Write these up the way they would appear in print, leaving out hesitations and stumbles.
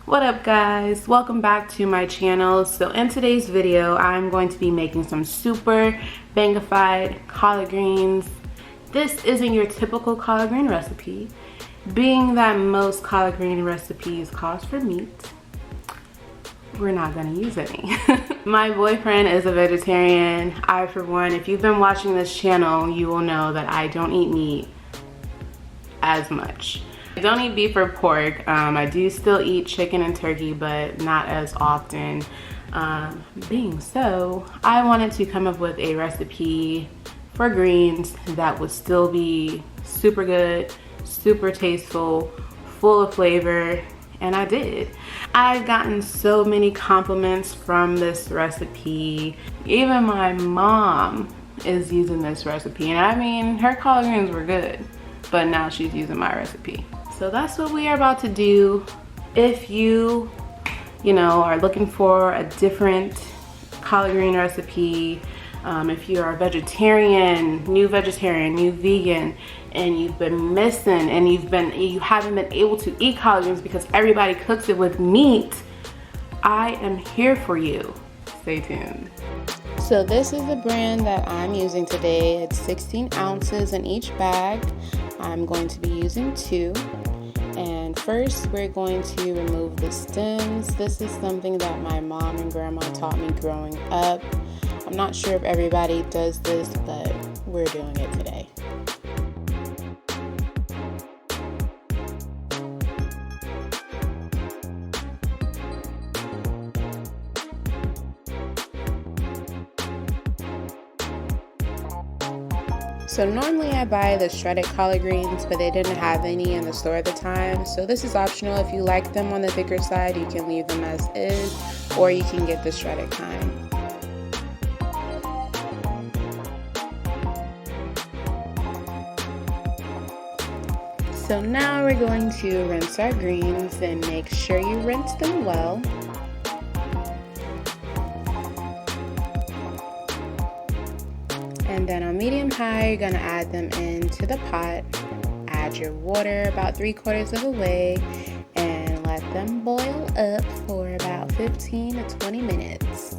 What up guys, welcome back to my channel. So in today's video I'm going to be making some super bangified collard greens. This isn't your typical collard green recipe, being that most collard green recipes calls for meat. We're not gonna use any. My boyfriend is a vegetarian. I, for one, if you've been watching this channel, you will know that I don't eat meat as much. I don't eat beef or pork. I do still eat chicken and turkey, but not as often. Being so, I wanted to come up with a recipe for greens that would still be super good, super tasteful, full of flavor, and I did. I've gotten so many compliments from this recipe. Even my mom is using this recipe, and I mean, her collard greens were good, but now she's using my recipe. So that's what we are about to do. If you are looking for a different collard green recipe, if you are a vegetarian, new vegan, and you've been missing and you haven't been able to eat collard greens because everybody cooks it with meat, I am here for you. Stay tuned. So this is the brand that I'm using today. It's 16 ounces in each bag. I'm going to be using 2. And first we're going to remove the stems. This is something that my mom and grandma taught me growing up. I'm not sure if everybody does this, but we're doing it today. So normally I buy the shredded collard greens, but they didn't have any in the store at the time. So this is optional. If you like them on the thicker side, you can leave them as is, or you can get the shredded kind. So now we're going to rinse our greens, and make sure you rinse them well. And then on medium-high, you're gonna add them into the pot. Add your water about 3/4 of the way and let them boil up for about 15 to 20 minutes.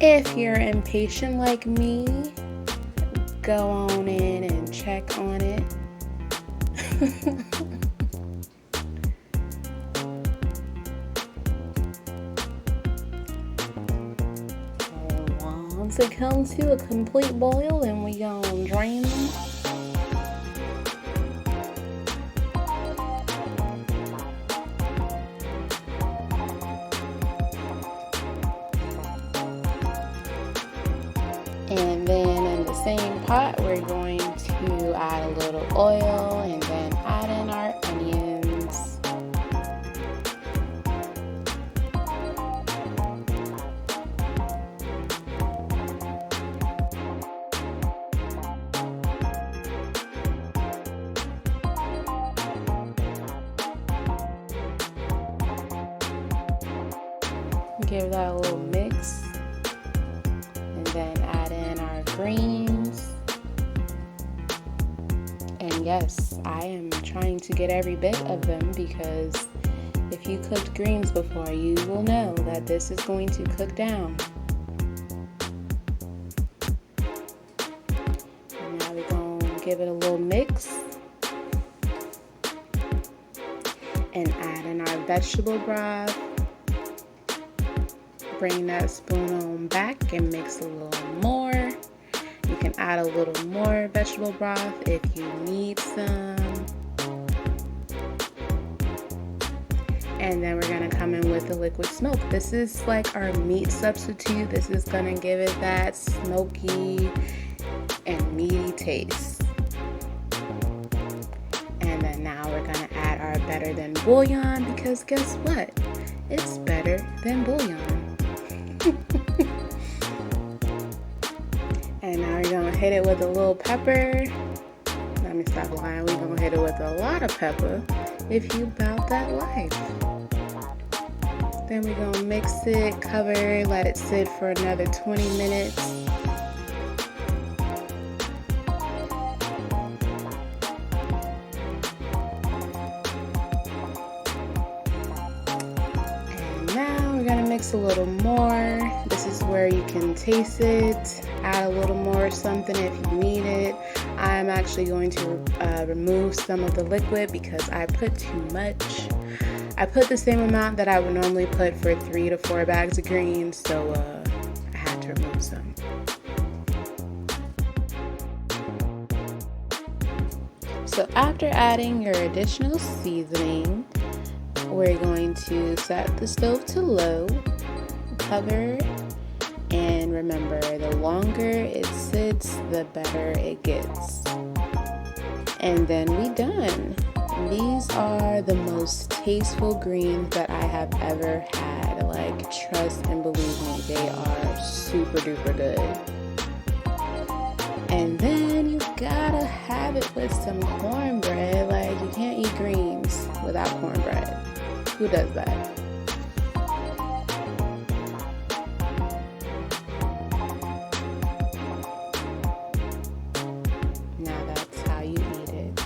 If you're impatient like me, go on in and check on it. Once it comes to a complete boil, then we gonna drain them. And then in the same pot, we're going to add a little oil and then add in our onions. Give that a little mix, and then add in our greens. And yes, I am trying to get every bit of them, because if you cooked greens before, you will know that this is going to cook down. And now we're going to give it a little mix and add in our vegetable broth. Bring that spoon on back and mix a little more. You can add a little more vegetable broth if you need some. And then we're gonna come in with the liquid smoke. This is like our meat substitute. This is gonna give it that smoky and meaty taste. And then now we're gonna add our better than bouillon, because guess what? It's better than bouillon. And now you're gonna hit it with a little pepper. Let me stop lying. We're gonna hit it with a lot of pepper if you bout that life. Then we're gonna mix it, cover, let it sit for another 20 minutes. just a little more. This is where you can taste it, add a little more or something if you need it. I'm actually going to remove some of the liquid because I put too much. I put the same amount that I would normally put for 3 to 4 bags of greens, so I had to remove some. So after adding your additional seasoning, we're going to set the stove to low, cover, and remember, the longer it sits, the better it gets. And then we done. These are the most tasteful greens that I have ever had. Like, trust and believe me, they are super duper good. And then you gotta have it with some cornbread. Like, you can't eat greens without cornbread. Who does that? Now that's how you eat it.